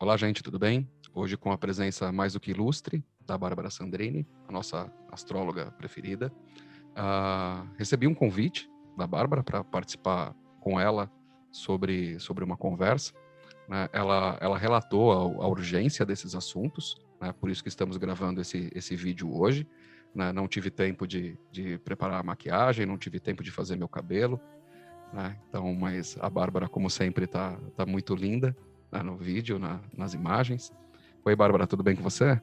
Olá, gente, tudo bem? Hoje com a presença mais do que ilustre da Bárbara Sandrini, a nossa astróloga preferida. Recebi um convite da Bárbara para participar com ela sobre uma conversa, né? Ela relatou a urgência desses assuntos, né? Por isso que estamos gravando esse vídeo hoje. Né? Não tive tempo de preparar a maquiagem, não tive tempo de fazer meu cabelo, né? Então, mas a Bárbara, como sempre, tá muito linda, né, no vídeo, nas imagens. Oi, Bárbara, tudo bem com você?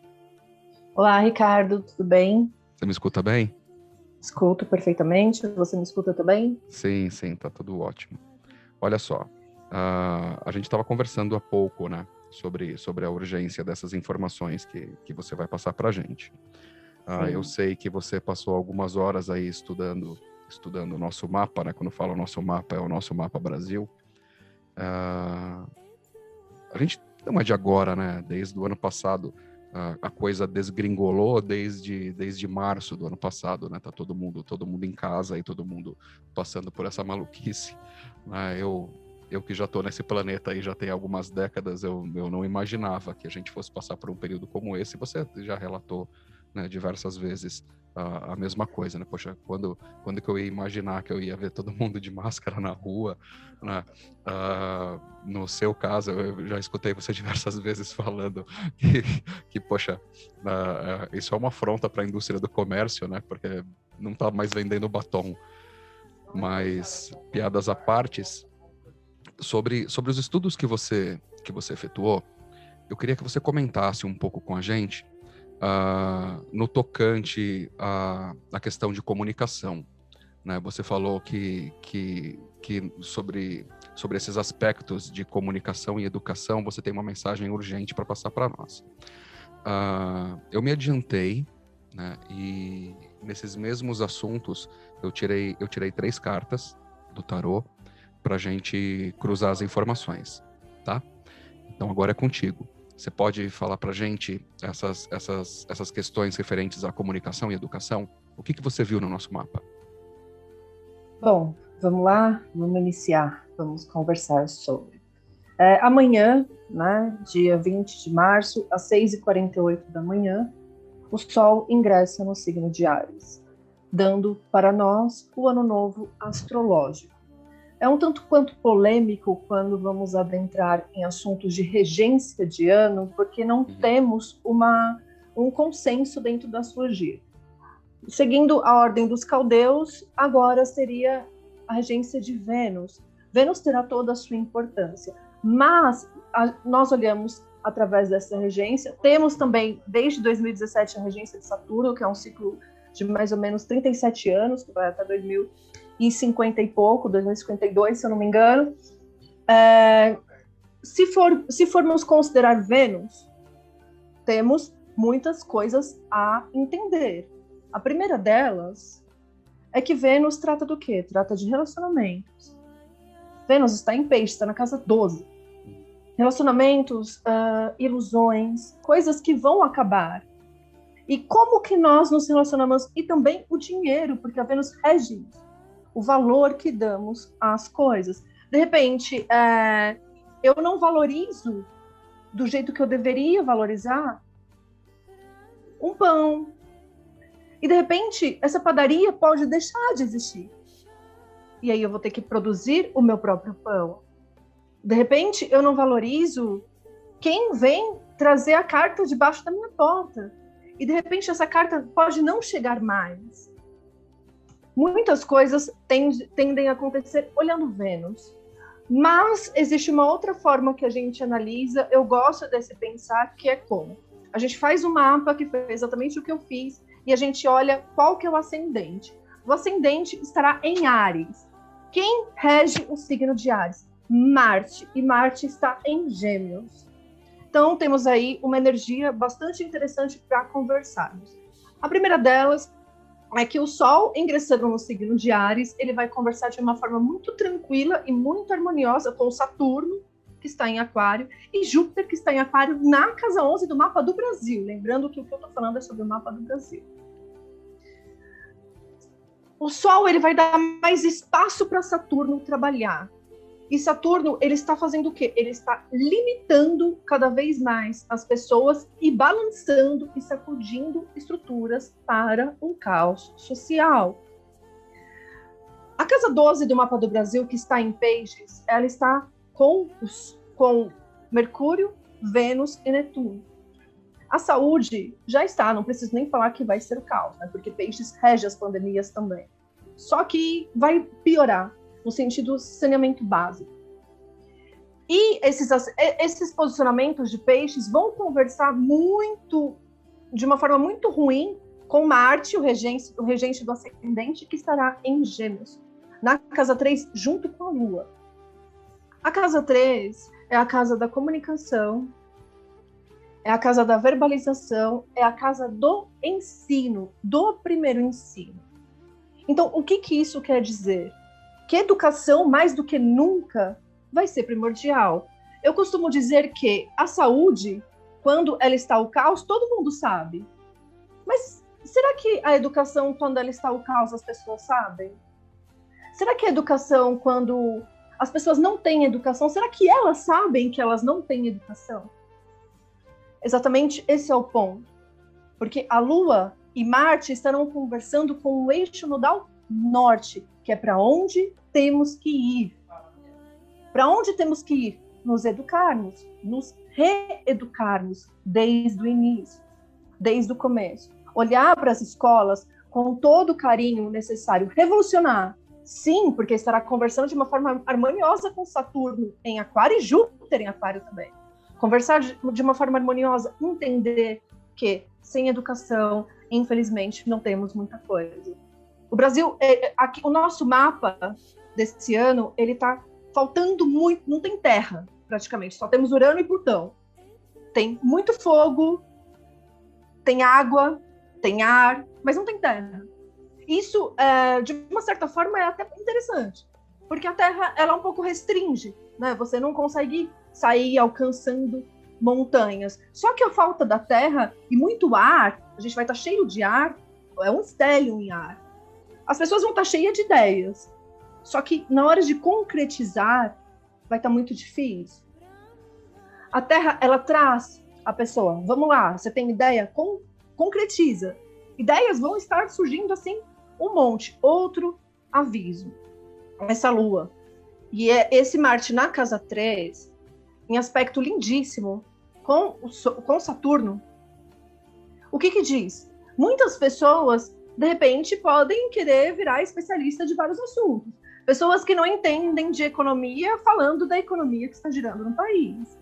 Olá, Ricardo, tudo bem? Você me escuta bem? Escuto perfeitamente. Você me escuta também? Sim, tá tudo ótimo. Olha só, a gente estava conversando há pouco, né, sobre a urgência dessas informações que você vai passar para a gente. Eu sei que você passou algumas horas aí estudando o nosso mapa, né? Quando falo nosso mapa, é o nosso mapa Brasil. A gente não é de agora, né? Desde o ano passado, a coisa desgringolou desde março do ano passado, né? Tá todo mundo em casa e todo mundo passando por essa maluquice, né? Eu que já estou nesse planeta aí já tem algumas décadas, eu não imaginava que a gente fosse passar por um período como esse. Você já relatou, né, diversas vezes a mesma coisa, né? Poxa, quando que eu ia imaginar que eu ia ver todo mundo de máscara na rua, né? No seu caso, eu já escutei você diversas vezes falando que poxa, isso é uma afronta para a indústria do comércio, né? Porque não está mais vendendo batom. Mas, piadas à parte, sobre os estudos que você efetuou, eu queria que você comentasse um pouco com a gente no tocante à questão de comunicação, né? Você falou que sobre esses aspectos de comunicação e educação, você tem uma mensagem urgente para passar para nós. Eu me adiantei, né? E nesses mesmos assuntos, eu tirei 3 cartas do tarô para a gente cruzar as informações, tá? Então agora é contigo. Você pode falar para a gente essas questões referentes à comunicação e educação? O que você viu no nosso mapa? Bom, vamos lá, vamos iniciar, vamos conversar sobre. Amanhã, né, dia 20 de março, às 6h48 da manhã, o Sol ingressa no signo de Áries, dando para nós o Ano Novo astrológico. É um tanto quanto polêmico quando vamos adentrar em assuntos de regência de ano, porque não temos um consenso dentro da astrologia. Seguindo a ordem dos caldeus, agora seria a regência de Vênus. Vênus terá toda a sua importância, mas nós olhamos através dessa regência. Temos também, desde 2017, a regência de Saturno, que é um ciclo de mais ou menos 37 anos, que vai até 2050 e pouco, 2052, se eu não me engano. Se formos considerar Vênus, temos muitas coisas a entender. A primeira delas é que Vênus trata do quê? Trata de relacionamentos. Vênus está em Peixe, está na casa 12. Relacionamentos, ilusões, coisas que vão acabar. E como que nós nos relacionamos? E também o dinheiro, porque a Vênus rege o valor que damos às coisas. De repente, eu não valorizo do jeito que eu deveria valorizar um pão. E, de repente, essa padaria pode deixar de existir. E aí eu vou ter que produzir o meu próprio pão. De repente, eu não valorizo quem vem trazer a carta debaixo da minha porta. E, de repente, essa carta pode não chegar mais. Muitas coisas tendem a acontecer olhando Vênus. Mas existe uma outra forma que a gente analisa, eu gosto desse pensar, que é como? A gente faz um mapa, que foi exatamente o que eu fiz, e a gente olha qual que é o ascendente. O ascendente estará em Áries. Quem rege o signo de Áries? Marte, e Marte está em Gêmeos. Então, temos aí uma energia bastante interessante para conversarmos. A primeira delas é que o Sol, ingressando no signo de Áries, ele vai conversar de uma forma muito tranquila e muito harmoniosa com Saturno, que está em Aquário, e Júpiter, que está em Aquário, na casa 11 do mapa do Brasil. Lembrando que o que eu estou falando é sobre o mapa do Brasil. O Sol ele vai dar mais espaço para Saturno trabalhar. E Saturno, ele está fazendo o quê? Ele está limitando cada vez mais as pessoas e balançando e sacudindo estruturas para um caos social. A casa 12 do mapa do Brasil, que está em Peixes, ela está com Mercúrio, Vênus e Netuno. A saúde já está, não preciso nem falar que vai ser o caos, né? Porque Peixes rege as pandemias também. Só que vai piorar no sentido saneamento básico. E esses posicionamentos de Peixes vão conversar muito, de uma forma muito ruim, com Marte, o regente do ascendente, que estará em Gêmeos, na casa 3, junto com a Lua. A casa 3 é a casa da comunicação, é a casa da verbalização, é a casa do ensino, do primeiro ensino. Então, o que isso quer dizer? Que educação, mais do que nunca, vai ser primordial. Eu costumo dizer que a saúde, quando ela está ao caos, todo mundo sabe. Mas será que a educação, quando ela está ao caos, as pessoas sabem? Será que a educação, quando as pessoas não têm educação, será que elas sabem que elas não têm educação? Exatamente esse é o ponto. Porque a Lua e Marte estarão conversando com o eixo nodal norte, que é para onde temos que ir. Para onde temos que ir? Nos educarmos, nos reeducarmos desde o início, desde o começo. Olhar para as escolas com todo o carinho necessário, revolucionar. Sim, porque estará conversando de uma forma harmoniosa com Saturno em Aquário e Júpiter em Aquário também. Conversar de uma forma harmoniosa, entender que sem educação, infelizmente, não temos muita coisa. O Brasil, aqui, o nosso mapa desse ano, ele está faltando muito, não tem terra, praticamente, só temos Urano e Plutão. Tem muito fogo, tem água, tem ar, mas não tem terra. Isso, de uma certa forma, é até interessante, porque a terra, ela um pouco restringe, né? Você não consegue sair alcançando montanhas. Só que a falta da terra e muito ar, a gente vai estar cheio de ar, é um estélio em ar. As pessoas vão estar cheias de ideias, só que na hora de concretizar, vai estar muito difícil. A terra, ela traz a pessoa, vamos lá, você tem ideia? Concretiza. Ideias vão estar surgindo assim, um monte. Outro aviso, essa Lua. E é esse Marte na casa 3, em aspecto lindíssimo, com Saturno. O que diz? Muitas pessoas, de repente, podem querer virar especialista de vários assuntos. Pessoas que não entendem de economia, falando da economia que está girando no país.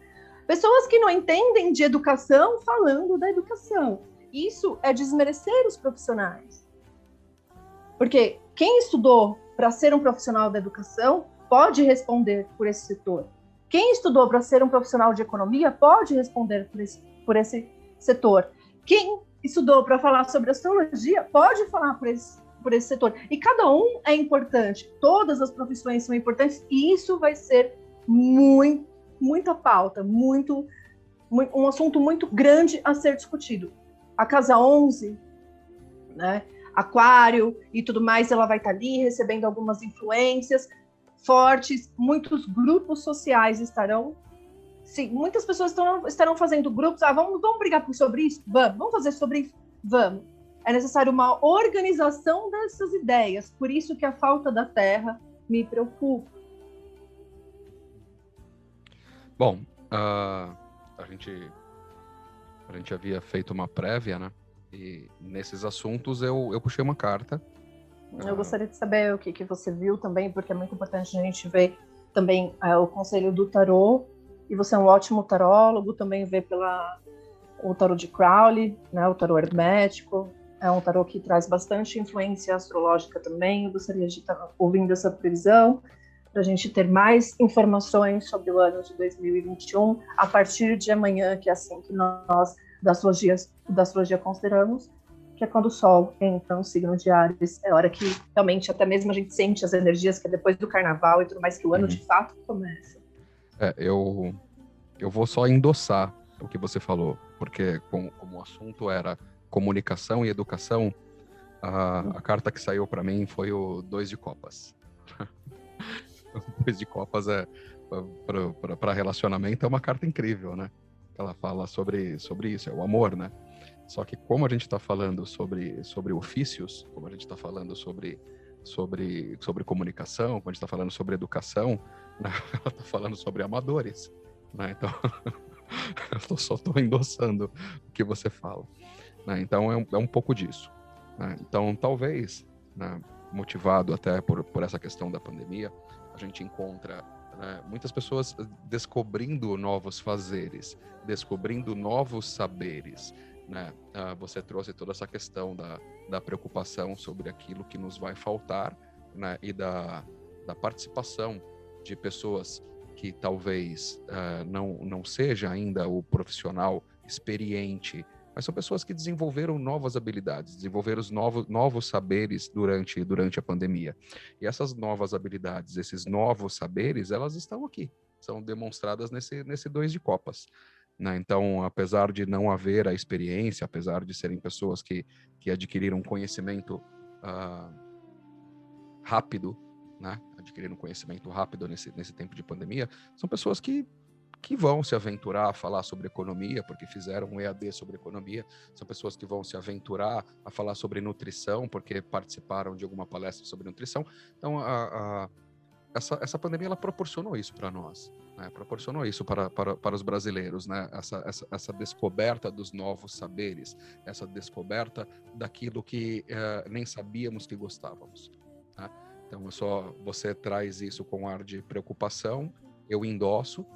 Pessoas que não entendem de educação, falando da educação. Isso é desmerecer os profissionais. Porque quem estudou para ser um profissional da educação pode responder por esse setor. Quem estudou para ser um profissional de economia pode responder por esse setor. Quem estudou para falar sobre astrologia pode falar por esse setor. E cada um é importante. Todas as profissões são importantes e isso vai ser muita pauta, um assunto muito grande a ser discutido. A casa 11, né, Aquário e tudo mais, ela vai estar ali recebendo algumas influências fortes, muitos grupos sociais estarão. Sim, muitas pessoas estarão fazendo grupos. Vamos brigar sobre isso? Vamos fazer sobre isso? Vamos. É necessário uma organização dessas ideias. Por isso que a falta da terra me preocupa. Bom, a gente havia feito uma prévia, né? E nesses assuntos eu puxei uma carta. Eu gostaria de saber o que você viu também, porque é muito importante a gente ver também o conselho do tarô. E você é um ótimo tarólogo, também vê o tarô de Crowley, né, o tarô hermético. É um tarô que traz bastante influência astrológica também. Eu gostaria de estar ouvindo essa previsão, para a gente ter mais informações sobre o ano de 2021, a partir de amanhã, que é assim que nós, da astrologia, consideramos, que é quando o Sol entra no signo de Áries. É hora que realmente até mesmo a gente sente as energias, que é depois do Carnaval e tudo mais, que o ano de fato começa. Eu vou só endossar o que você falou, porque como o assunto era comunicação e educação, a carta que saiu para mim foi o 2 de copas. Dois de copas para relacionamento é uma carta incrível, né? Ela fala sobre isso, é o amor, né? Só que como a gente está falando sobre ofícios, como a gente está falando sobre comunicação, como a gente está falando sobre educação, né? Ela está falando sobre amadores, né? Então, eu só estou endossando o que você fala, né? Então, é um pouco disso, né? Então, talvez, né, motivado até por essa questão da pandemia, a gente encontra, né, muitas pessoas descobrindo novos fazeres, descobrindo novos saberes, né? Você trouxe toda essa questão da preocupação sobre aquilo que nos vai faltar, né? E da participação de pessoas que talvez não seja ainda o profissional experiente, mas são pessoas que desenvolveram novas habilidades, desenvolveram os novos saberes durante a pandemia. E essas novas habilidades, esses novos saberes, elas estão aqui, são demonstradas nesse dois de copas, né? Então, apesar de não haver a experiência, apesar de serem pessoas que adquiriram conhecimento rápido, né? Adquiriram conhecimento rápido nesse tempo de pandemia, são pessoas que vão se aventurar a falar sobre economia, porque fizeram um EAD sobre economia, são pessoas que vão se aventurar a falar sobre nutrição, porque participaram de alguma palestra sobre nutrição. Então, essa pandemia, ela proporcionou isso para nós, né? Proporcionou isso para os brasileiros, né? Essa descoberta dos novos saberes, essa descoberta daquilo que nem sabíamos que gostávamos, né? Então, você traz isso com ar de preocupação, eu endosso,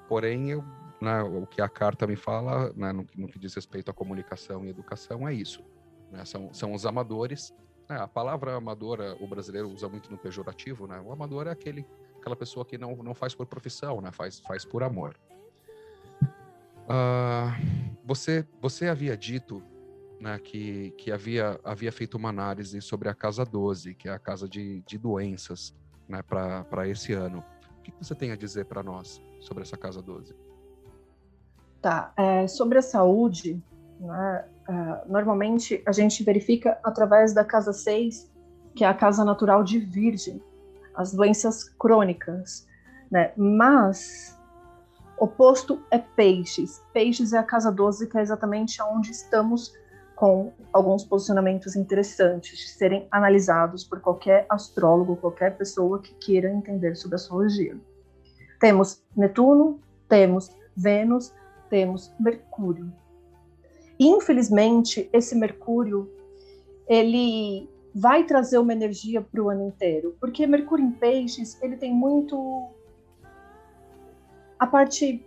porém, né, o que a carta me fala, né, no que diz respeito à comunicação e educação, é isso, né? São os amadores. A palavra amadora, o brasileiro usa muito no pejorativo, né? O amador é aquela pessoa que não faz por profissão, né? Faz por amor. Você havia dito, né, que havia feito uma análise sobre a Casa 12, que é a casa de doenças, né, para esse ano. O que você tem a dizer para nós sobre essa Casa 12? Tá, sobre a saúde, né, normalmente a gente verifica através da Casa 6, que é a casa natural de Virgem, as doenças crônicas, né? Mas o oposto é Peixes. Peixes é a Casa 12, que é exatamente onde estamos com alguns posicionamentos interessantes de serem analisados por qualquer astrólogo, qualquer pessoa que queira entender sobre astrologia. Temos Netuno, temos Vênus, temos Mercúrio. Infelizmente, esse Mercúrio, ele vai trazer uma energia para o ano inteiro, porque Mercúrio em Peixes, ele tem muito a parte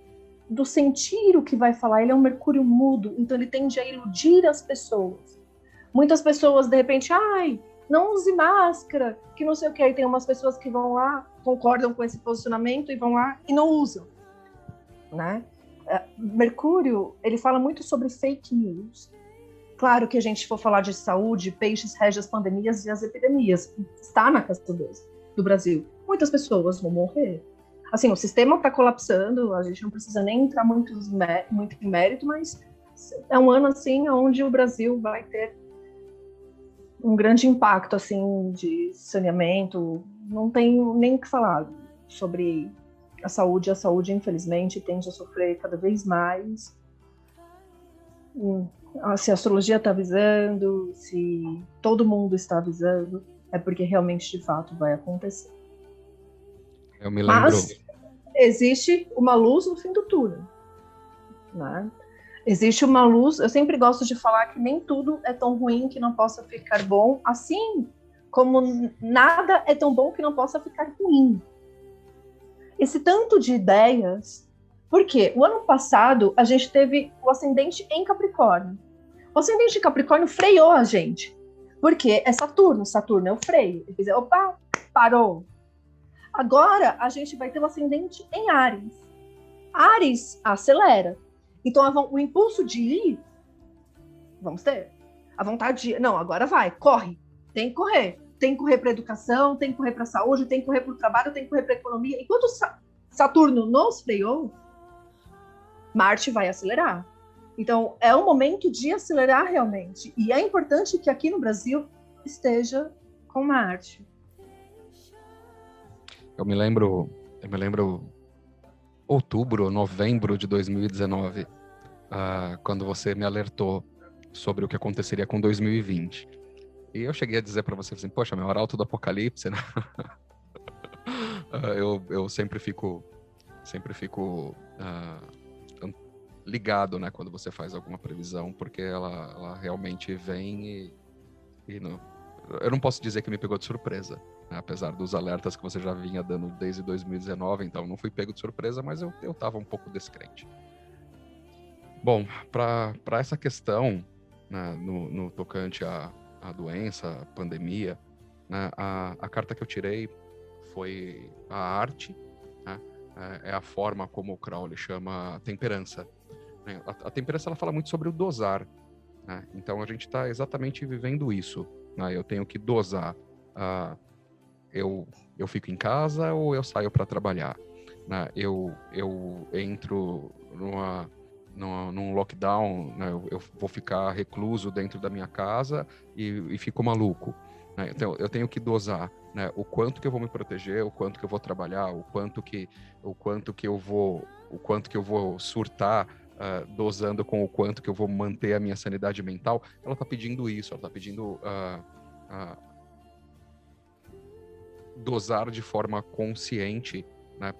do sentir o que vai falar. Ele é um Mercúrio mudo, então ele tende a iludir as pessoas. Muitas pessoas, de repente, não use máscara, que não sei o que. Aí tem umas pessoas que vão lá, concordam com esse posicionamento e vão lá e não usam, né? Mercúrio, ele fala muito sobre fake news. Claro que a gente for falar de saúde, Peixes rege as pandemias e as epidemias. Está na Casa 12 do Brasil. Muitas pessoas vão morrer. Assim, o sistema está colapsando, a gente não precisa nem entrar muito em mérito, mas é um ano assim onde o Brasil vai ter um grande impacto assim de saneamento. Não tenho nem o que falar sobre a saúde. A saúde, infelizmente, tende a sofrer cada vez mais. Se a astrologia está avisando, se todo mundo está avisando, é porque realmente, de fato, vai acontecer. Eu me lembro... Mas existe uma luz no fim do túnel, né? Existe uma luz. Eu sempre gosto de falar que nem tudo é tão ruim que não possa ficar bom, assim como nada é tão bom que não possa ficar ruim. Esse tanto de ideias... Porque o ano passado a gente teve o ascendente em Capricórnio. O ascendente em Capricórnio freou a gente. Porque é Saturno. Saturno é o freio. Ele diz, opa, parou. Agora a gente vai ter o ascendente em Áries. Áries acelera. Então o impulso de ir, vamos ter. A vontade de... Não, agora vai, corre. Tem que correr. Tem que correr para a educação, tem que correr para a saúde, tem que correr para o trabalho, tem que correr para a economia. Enquanto Saturno nos freou, Marte vai acelerar. Então, é um momento de acelerar realmente. E é importante que aqui no Brasil esteja com Marte. eu me lembro outubro, novembro de 2019, quando você me alertou sobre o que aconteceria com 2020. E eu cheguei a dizer para você assim, poxa, meu arauto do apocalipse, né? Eu sempre fico ligado, né, quando você faz alguma previsão, porque ela realmente vem e não, eu não posso dizer que me pegou de surpresa, né, apesar dos alertas que você já vinha dando desde 2019, então não fui pego de surpresa, mas eu estava um pouco descrente. Bom, para essa questão, né, no tocante à doença, à pandemia, né, a carta que eu tirei foi a arte, né, é a forma como o Crowley chama a temperança. Né? A temperança ela fala muito sobre o dosar, né? Então a gente está exatamente vivendo isso. Né? Eu tenho que dosar. Eu fico em casa ou eu saio para trabalhar? Né? Eu entro num lockdown, né? Eu vou ficar recluso dentro da minha casa e fico maluco. Né? Então eu tenho que dosar, né? O quanto que eu vou me proteger, o quanto que eu vou trabalhar, o quanto que eu vou surtar, dosando com o quanto que eu vou manter a minha sanidade mental. Ela está pedindo isso, ela está pedindo dosar de forma consciente, né?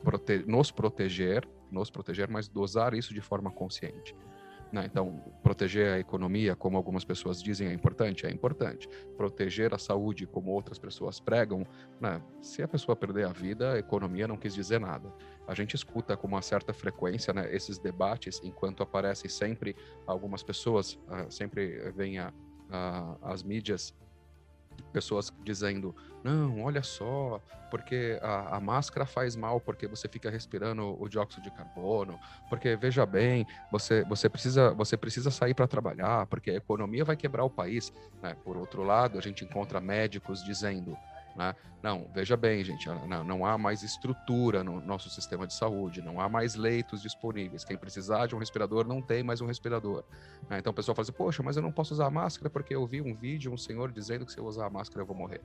Nos proteger, mas dosar isso de forma consciente. Né? Então, proteger a economia, como algumas pessoas dizem, é importante? É importante. Proteger a saúde, como outras pessoas pregam, né? Se a pessoa perder a vida, a economia não quis dizer nada. A gente escuta com uma certa frequência, né, esses debates, enquanto aparecem sempre algumas pessoas, sempre vêm as mídias, pessoas dizendo, não, olha só, porque a máscara faz mal porque você fica respirando o dióxido de carbono, porque, veja bem, você precisa sair para trabalhar, porque a economia vai quebrar o país. Né? Por outro lado, a gente encontra médicos dizendo, né, não, veja bem, gente, não há mais estrutura no nosso sistema de saúde, não há mais leitos disponíveis, quem precisar de um respirador não tem mais um respirador. Né? Então o pessoal fala assim, poxa, mas eu não posso usar máscara porque eu vi um vídeo, um senhor dizendo que se eu usar a máscara eu vou morrer.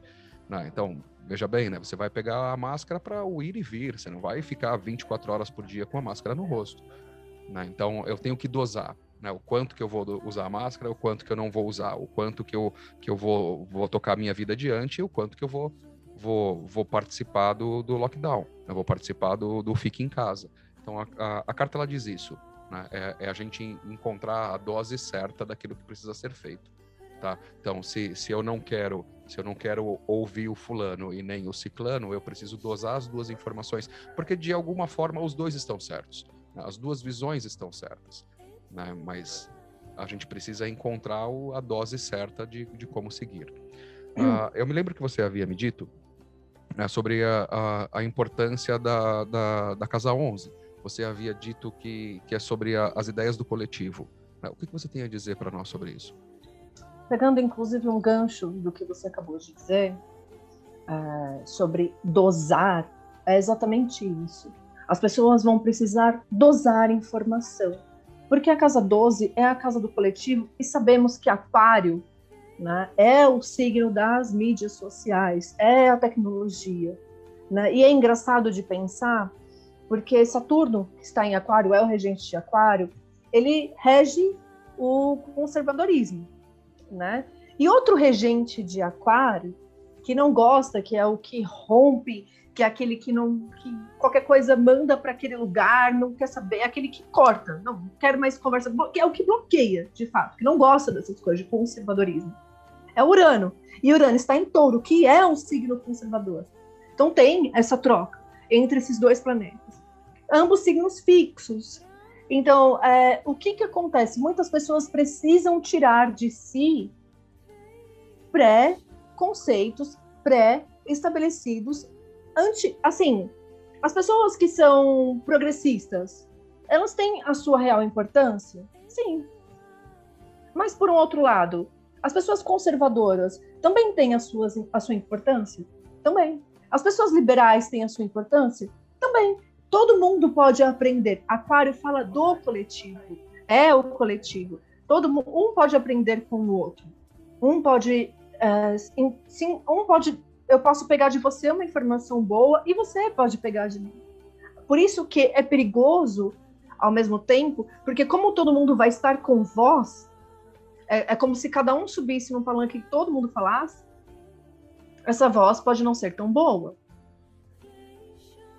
Né? Então, veja bem, né, você vai pegar a máscara para o ir e vir, você não vai ficar 24 horas por dia com a máscara no rosto. Né? Então eu tenho que dosar. Né, o quanto que eu vou usar a máscara, o quanto que eu não vou usar, o quanto que eu vou tocar a minha vida adiante e o quanto que eu vou participar do lockdown, eu vou participar do fique em casa. Então a carta ela diz isso, né? É a gente encontrar a dose certa daquilo que precisa ser feito. Tá? Então se eu não quero ouvir o fulano e nem o ciclano, eu preciso dosar as duas informações, porque de alguma forma os dois estão certos. As duas visões estão certas, né? Mas a gente precisa encontrar a dose certa de como seguir. Eu me lembro que você havia me dito, né, sobre a importância da Casa 11. Você havia dito que é sobre as ideias do coletivo. O que você tem a dizer para nós sobre isso? Pegando, inclusive, um gancho do que você acabou de dizer, sobre dosar, é exatamente isso. As pessoas vão precisar dosar informação, porque a casa 12 é a casa do coletivo e sabemos que Aquário, né, é o signo das mídias sociais, é a tecnologia. Né? E é engraçado de pensar, porque Saturno, que está em Aquário, é o regente de Aquário, ele rege o conservadorismo. Né? E outro regente de Aquário, que não gosta, que é o que rompe, que é aquele que qualquer coisa manda para aquele lugar, não quer saber, é aquele que corta, não quero mais conversa, que é o que bloqueia, de fato, que não gosta dessas coisas de conservadorismo. É Urano. E Urano está em Touro, que é um signo conservador. Então tem essa troca entre esses dois planetas. Ambos signos fixos. Então, o que acontece? Muitas pessoas precisam tirar de si pré-conceitos, pré-estabelecidos. Assim, as pessoas que são progressistas, elas têm a sua real importância? Sim. Mas, por um outro lado, as pessoas conservadoras também têm a sua importância? Também. As pessoas liberais têm a sua importância? Também. Todo mundo pode aprender. Aquário fala do coletivo. É o coletivo. Todo mundo, um pode aprender com o outro. Um pode eu posso pegar de você uma informação boa e você pode pegar de mim. Por isso que é perigoso ao mesmo tempo, porque como todo mundo vai estar com voz, é como se cada um subisse num palanque que todo mundo falasse, essa voz pode não ser tão boa.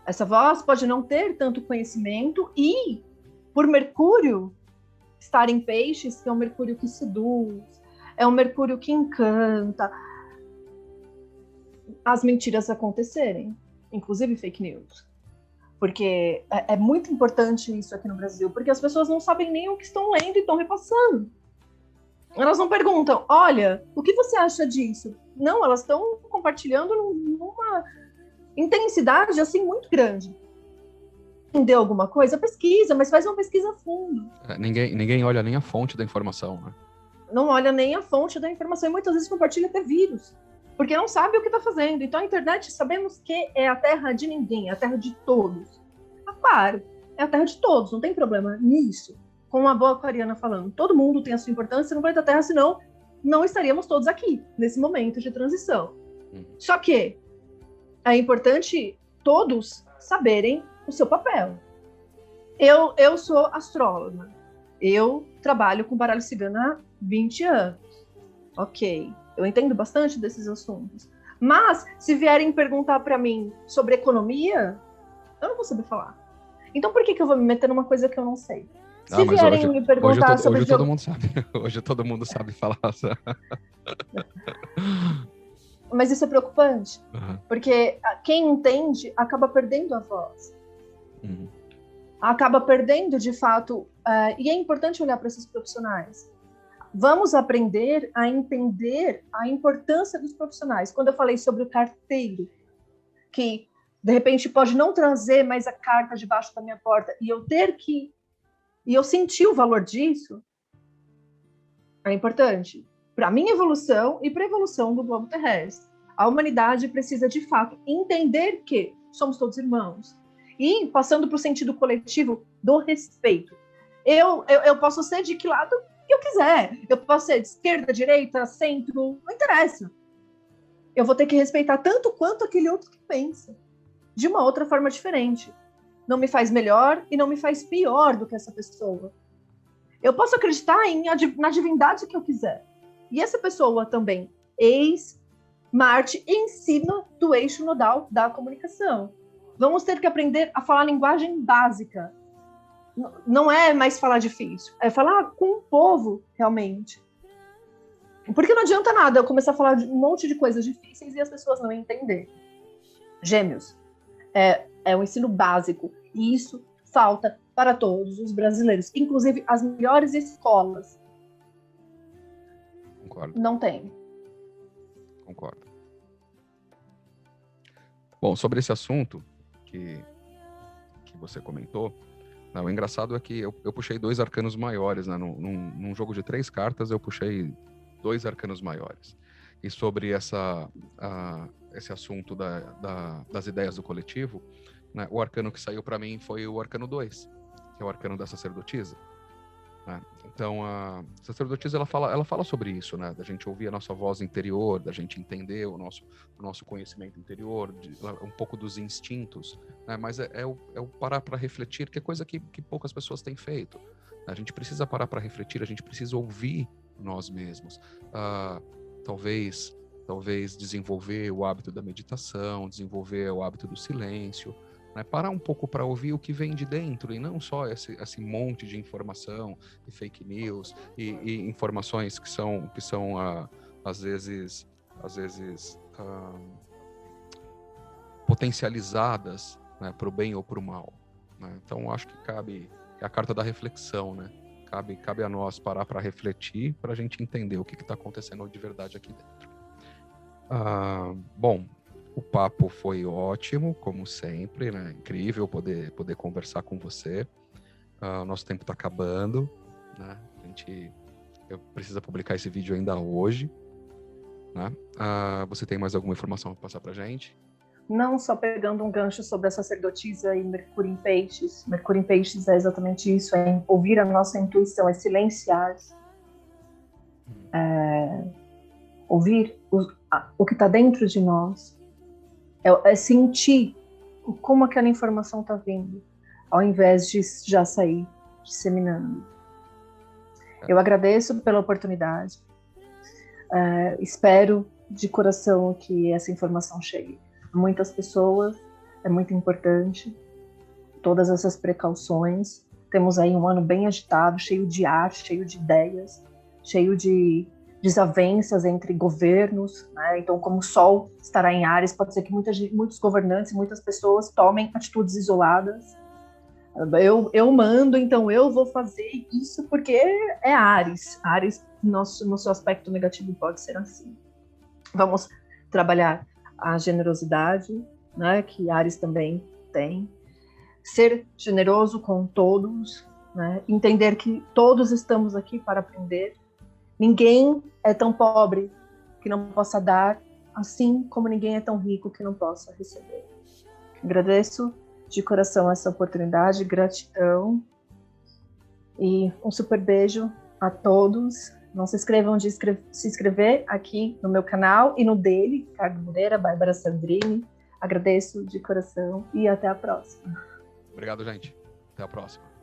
Essa voz pode não ter tanto conhecimento e, por Mercúrio estar em Peixes, que é um Mercúrio que seduz, é um Mercúrio que encanta, as mentiras acontecerem, inclusive fake news. Porque é muito importante isso aqui no Brasil, porque as pessoas não sabem nem o que estão lendo e estão repassando. Elas não perguntam, olha, o que você acha disso? Não, elas estão compartilhando numa intensidade assim muito grande. Entendeu alguma coisa? Pesquisa, mas faz uma pesquisa a fundo. Ninguém olha nem a fonte da informação, né? Não olha nem a fonte da informação e muitas vezes compartilha até vírus, porque não sabe o que está fazendo. Então a internet, sabemos que é a terra de ninguém, é a terra de todos. Claro, é a terra de todos, não tem problema nisso. Como a boa aquariana falando, todo mundo tem a sua importância no planeta Terra, senão não estaríamos todos aqui, nesse momento de transição. Só que é importante todos saberem o seu papel. Eu sou astróloga, eu trabalho com baralho cigano há 20 anos. Ok, eu entendo bastante desses assuntos. Mas, se vierem perguntar para mim sobre economia, eu não vou saber falar. Então, por que eu vou me meter numa coisa que eu não sei? Se vierem me perguntar sobre... Hoje todo mundo sabe. Hoje todo mundo sabe falar. Mas isso é preocupante. Porque quem entende acaba perdendo a voz. Acaba perdendo, de fato... e é importante olhar para esses profissionais. Vamos aprender a entender a importância dos profissionais. Quando eu falei sobre o carteiro, que de repente pode não trazer mais a carta debaixo da minha porta e eu ter que... E eu senti o valor disso, é importante para a minha evolução e para a evolução do globo terrestre. A humanidade precisa, de fato, entender que somos todos irmãos. E, passando para o sentido coletivo do respeito. Eu posso ser de que lado eu quiser. Eu posso ser de esquerda, direita, centro, não interessa. Eu vou ter que respeitar tanto quanto aquele outro que pensa, de uma outra forma diferente. Não me faz melhor e não me faz pior do que essa pessoa. Eu posso acreditar na divindade que eu quiser. E essa pessoa também, ex-Marte, em cima do eixo nodal da comunicação. Vamos ter que aprender a falar linguagem básica. Não é mais falar difícil, é falar com o povo, realmente. Porque não adianta nada eu começar a falar de um monte de coisas difíceis e as pessoas não entenderem. Gêmeos. É um ensino básico. E isso falta para todos os brasileiros. Inclusive, as melhores escolas. Concordo. Não tem. Concordo. Bom, sobre esse assunto que você comentou, o engraçado é que eu puxei 2 arcanos maiores, né? Num jogo de 3 cartas, eu puxei 2 arcanos maiores. E sobre esse assunto das ideias do coletivo, né, o arcano que saiu para mim foi o arcano 2, que é o arcano da sacerdotisa. Né? Então, a sacerdotisa, ela fala sobre isso, né? Da gente ouvir a nossa voz interior, da gente entender o nosso conhecimento interior, um pouco dos instintos, né? Mas é o parar para refletir, que é coisa que poucas pessoas têm feito. A gente precisa parar para refletir, a gente precisa ouvir nós mesmos. Talvez desenvolver o hábito da meditação, desenvolver o hábito do silêncio, né? Parar um pouco para ouvir o que vem de dentro e não só esse monte de informação e fake news e informações que são às vezes potencializadas, né, para o bem ou para o mal, né? Então acho que cabe a carta da reflexão, né? Cabe a nós parar para refletir, para a gente entender o que está acontecendo de verdade aqui dentro. Bom, o papo foi ótimo, como sempre, né? Incrível poder conversar com você. O nosso tempo está acabando, né? Eu preciso publicar esse vídeo ainda hoje, né? Você tem mais alguma informação para passar para a gente? Não só pegando um gancho sobre a sacerdotisa e Mercúrio em Peixes. Mercúrio em Peixes é exatamente isso, é ouvir a nossa intuição, é silenciar. Ouvir o que está dentro de nós. é sentir como aquela informação está vindo, ao invés de já sair disseminando. Eu agradeço pela oportunidade, espero de coração que essa informação chegue a muitas pessoas, é muito importante, todas essas precauções. Temos aí um ano bem agitado, cheio de arte, cheio de ideias, cheio de desavenças entre governos, né? Então, como o Sol estará em Áries, pode ser que muitos governantes, muitas pessoas tomem atitudes isoladas. Eu mando, então eu vou fazer isso porque é Áries. Áries, no seu aspecto negativo, pode ser assim. Vamos trabalhar a generosidade, né, que Áries também tem. Ser generoso com todos, né? Entender que todos estamos aqui para aprender. Ninguém é tão pobre que não possa dar, assim como ninguém é tão rico que não possa receber. Agradeço de coração essa oportunidade, gratidão e um super beijo a todos. Não se esqueçam de se inscrever aqui no meu canal e no dele, Ricardo Moreira, Bárbara Sandrini. Agradeço de coração e até a próxima. Obrigado, gente. Até a próxima.